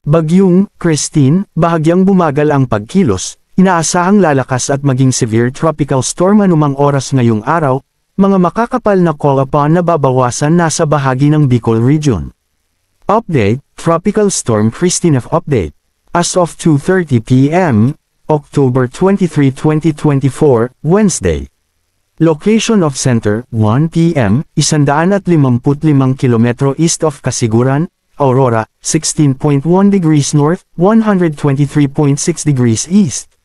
Bagyong Christine, bahagyang bumagal ang pagkilos, inaasahang lalakas at maging severe tropical storm anumang oras ngayong araw, mga makakapal na call upon na babawasan nasa bahagi ng Bicol Region. Update, Tropical Storm Christine update. As of 2:30 p.m., October 23, 2024, Wednesday. Location of center, 1 p.m., 155 km east of Casiguran, Aurora, 16.1 degrees north, 123.6 degrees east.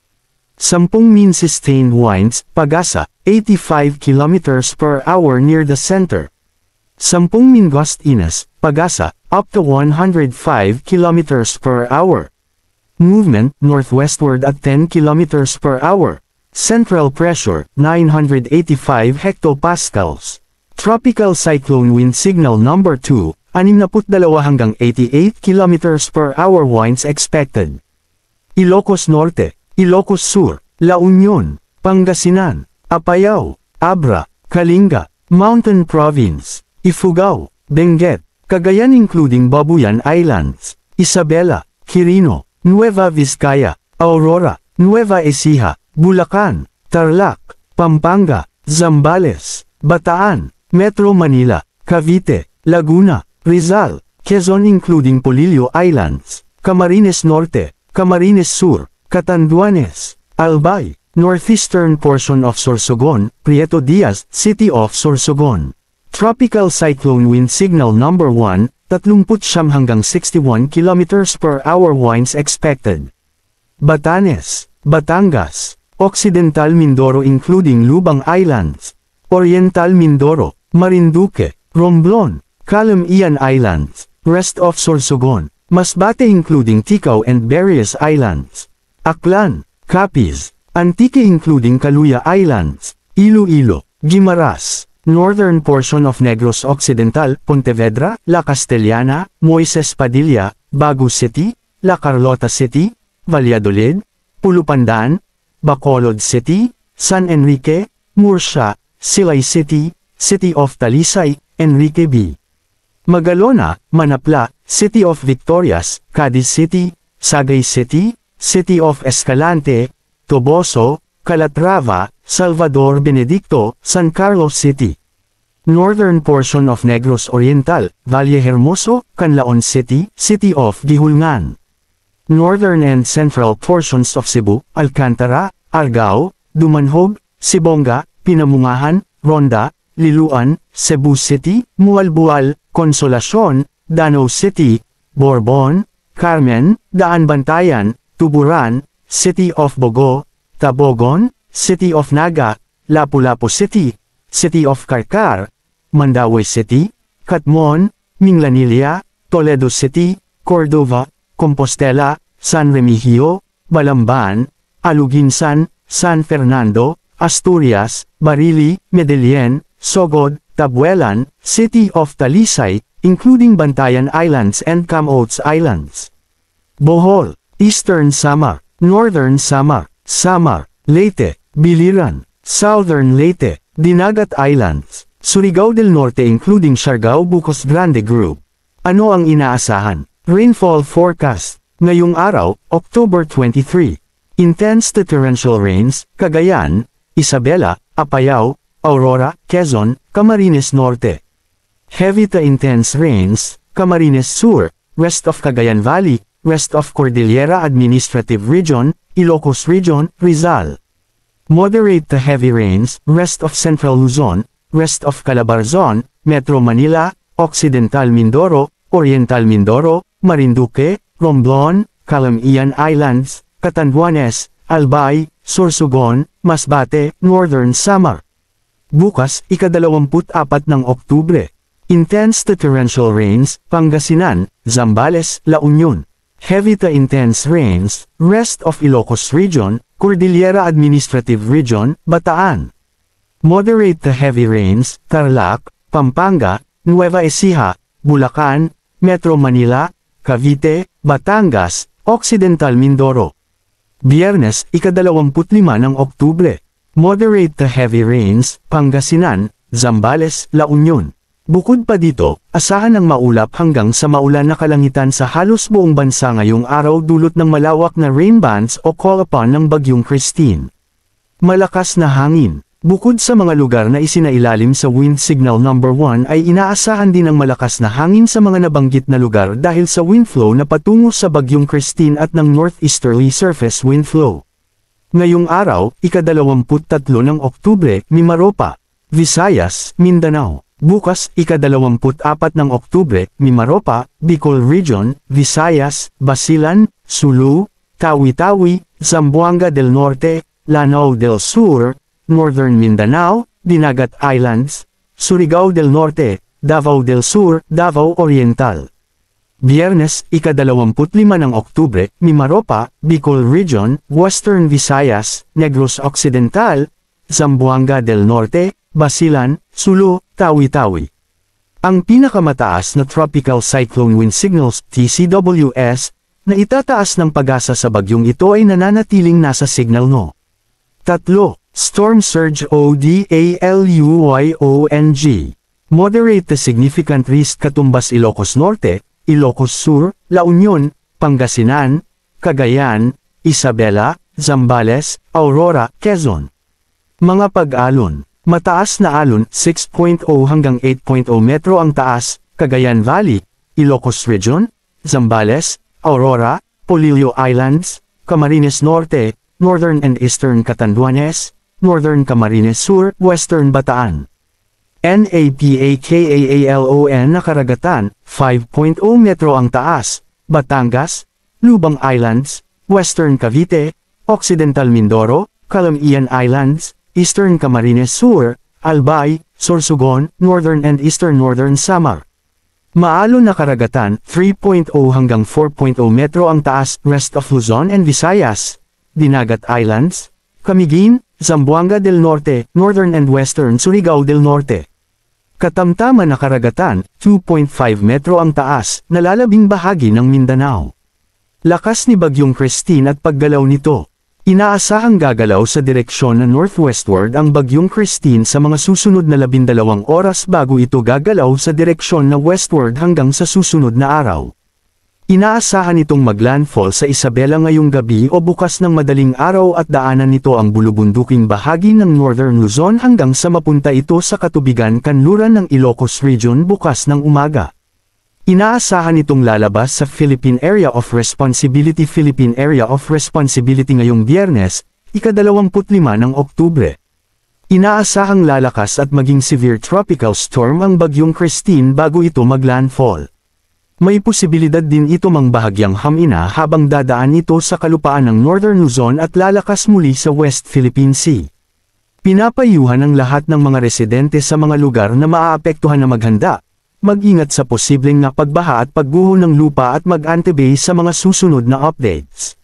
10 mean sustained winds, Pagasa, 85 km per hour near the center. 10 mean gust inus, Pagasa, up to 105 km per hour. Movement, northwestward at 10 km per hour. Central pressure, 985 hectopascals. Tropical cyclone wind signal number 2, 62 hanggang 88 km per hour winds expected. Ilocos Norte, Ilocos Sur, La Union, Pangasinan, Apayao, Abra, Kalinga, Mountain Province, Ifugao, Benguet, Cagayan including Babuyan Islands, Isabela, Quirino, Nueva Vizcaya, Aurora, Nueva Ecija, Bulacan, Tarlac, Pampanga, Zambales, Bataan, Metro Manila, Cavite, Laguna, Rizal, Quezon including Polillo Islands, Camarines Norte, Camarines Sur, Catanduanes, Albay, northeastern portion of Sorsogon, Prieto Diaz, City of Sorsogon. Tropical cyclone wind signal number 1, 39 hanggang 61 km per hour winds expected. Batanes, Batangas, Occidental Mindoro including Lubang Islands, Oriental Mindoro, Marinduque, Romblon, Calamian Islands, rest of Sorsogon, Masbate including Ticao and various islands, Aklan, Capiz, Antique including Caluya Islands, Iloilo, Guimaras, northern portion of Negros Occidental, Pontevedra, La Castellana, Moises Padilla, Bagu City, La Carlota City, Valladolid, Pulupandan, Bacolod City, San Enrique, Murcia, Silay City, City of Talisay, Enrique B. Magalona, Manapla, City of Victorias, Cadiz City, Sagay City, City of Escalante, Toboso, Calatrava, Salvador Benedicto, San Carlos City. Northern portion of Negros Oriental, Valle Hermoso, Canlaon City, City of Gihulngan. Northern and central portions of Cebu, Alcantara, Argao, Dumanhog, Sibonga, Pinamungahan, Ronda, Liluan, Cebu City, Mualbual, Consolacion, Danau City, Borbon, Carmen, Daan Bantayan, Tuburan, City of Bogo, Tabogon, City of Naga, Lapu-Lapu City, City of Carcar, Mandaue City, Catmon, Minglanilla, Toledo City, Cordova, Compostela, San Remigio, Balamban, Aluginsan, San Fernando, Asturias, Barili, Medellin, Sogod, Tabuelan, City of Talisay, including Bantayan Islands and Camotes Islands. Bohol, Eastern Samar, Northern Samar, Samar, Leyte, Biliran, Southern Leyte, Dinagat Islands, Surigao del Norte including Siargao Bucos Grande Group. Ano ang inaasahan? Rainfall forecast. Ngayong araw, October 23. Intense to torrential rains, Cagayan, Isabela, Apayao, Aurora, Quezon, Camarines Norte. Heavy to intense rains, Camarines Sur, rest of Cagayan Valley, rest of Cordillera Administrative Region, Ilocos Region, Rizal. Moderate to heavy rains, rest of Central Luzon, rest of Calabarzon, Metro Manila, Occidental Mindoro, Oriental Mindoro, Marinduque, Romblon, Calamian Islands, Catanduanes, Albay, Sorsogon, Masbate, Northern Samar. Bukas, ika-24 ng Oktubre. Intense to torrential rains, Pangasinan, Zambales, La Union. Heavy to intense rains, rest of Ilocos Region, Cordillera Administrative Region, Bataan. Moderate to heavy rains, Tarlac, Pampanga, Nueva Ecija, Bulacan, Metro Manila, Cavite, Batangas, Occidental Mindoro. Biyernes, ika-25 ng Oktubre. Moderate to heavy rains, Pangasinan, Zambales, La Union. Bukod pa dito, asahan ang maulap hanggang sa maulan na kalangitan sa halos buong bansa ngayong araw dulot ng malawak na rain bands o call upon ng Bagyong Christine. Malakas na hangin. Bukod sa mga lugar na isinailalim sa Wind Signal No. 1 ay inaasahan din ang malakas na hangin sa mga nabanggit na lugar dahil sa wind flow na patungo sa Bagyong Christine at ng northeasterly surface wind flow. Ngayong araw, ika-23 ng Oktubre, Mimaropa, Visayas, Mindanao. Bukas, ika-24 ng Oktubre, Mimaropa, Bicol Region, Visayas, Basilan, Sulu, Tawi-Tawi, Zamboanga del Norte, Lanao del Sur, Northern Mindanao, Dinagat Islands, Surigao del Norte, Davao del Sur, Davao Oriental. Biyernes, ika-25 ng Oktubre, Mimaropa, Bicol Region, Western Visayas, Negros Occidental, Zamboanga del Norte, Basilan, Sulu, Tawi-Tawi. Ang pinakamataas na Tropical Cyclone Wind Signals, TCWS, na itataas ng pag-asa sa bagyong ito ay nananatiling nasa signal No. 3. Storm Surge ODALUYONG. Moderate to significant risk katumbas Ilocos Norte, Ilocos Sur, La Union, Pangasinan, Cagayan, Isabela, Zambales, Aurora, Quezon. Mga pag-alon. Mataas na alon, 6.0 hanggang 8.0 metro ang taas, Cagayan Valley, Ilocos Region, Zambales, Aurora, Polillo Islands, Camarines Norte, Northern and Eastern Catanduanes, Northern Camarines Sur, Western Bataan. NAPAKAALON na karagatan, 5.0 metro ang taas, Batangas, Lubang Islands, Western Cavite, Occidental Mindoro, Calamian Islands, Eastern Camarines Sur, Albay, Sorsogon, Northern and Eastern Northern Samar. Maalon na karagatan, 3.0 hanggang 4.0 metro ang taas, rest of Luzon and Visayas, Dinagat Islands, Camiguin, Zamboanga del Norte, Northern and Western Surigao del Norte. Katamtaman na karagatan, 2.5 metro ang taas, nalalabing bahagi ng Mindanao. Lakas ni Bagyong Christine at paggalaw nito. Inaasahang gagalaw sa direksyon na northwestward ang Bagyong Christine sa mga susunod na 12 oras bago ito gagalaw sa direksyon na westward hanggang sa susunod na araw. Inaasahan itong maglandfall sa Isabela ngayong gabi o bukas ng madaling araw at daanan nito ang bulubunduking bahagi ng Northern Luzon hanggang sa mapunta ito sa katubigan-kanluran ng Ilocos Region bukas ng umaga. Inaasahan itong lalabas sa Philippine Area of Responsibility ngayong Biyernes, ika-25 ng Oktubre. Inaasahang lalakas at maging severe tropical storm ang Bagyong Christine bago ito maglandfall. May posibilidad din ito mang bahagyang hamina habang dadaan ito sa kalupaan ng Northern Luzon at lalakas muli sa West Philippine Sea. Pinapayuhan ang lahat ng mga residente sa mga lugar na maaapektuhan na maghanda, mag-ingat sa posibleng na pagbaha at pagguho ng lupa at mag-antebay sa mga susunod na updates.